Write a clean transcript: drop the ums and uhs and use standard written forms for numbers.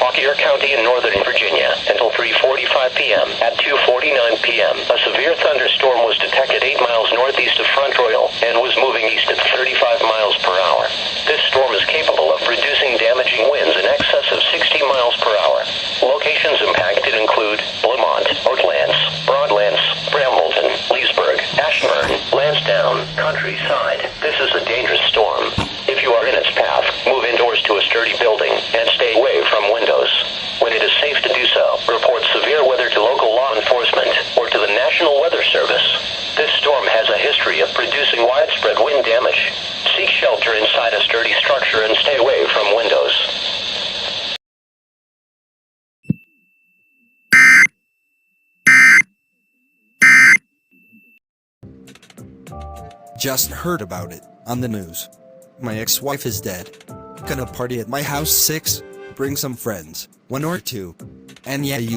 Fauquier County in northern Virginia until 3:45 p.m. At 2:49 p.m., a severe thunderstorm was detected 8 miles northeast of Front Royal and was moving east at 35 miles per hour. This storm is capable of producing damaging winds in excess of 60 miles per hour. Locations impacted include Lamont, Oatlands, Broadlands, Brambleton, Leesburg, Ashburn, Lansdowne, Countryside. This is a dangerous storm. If you are in its path, move indoors to a sturdy building and stay away from windows. When it is safe to do so, report severe weather to local law enforcement or to the National Weather Service. This storm has a history of producing widespread wind damage. Seek shelter inside a sturdy structure and stay away from windows. Just heard about it on the news. My ex-wife is dead. Gonna party at my house 6, bring some friends, 1 or 2. And yeah, you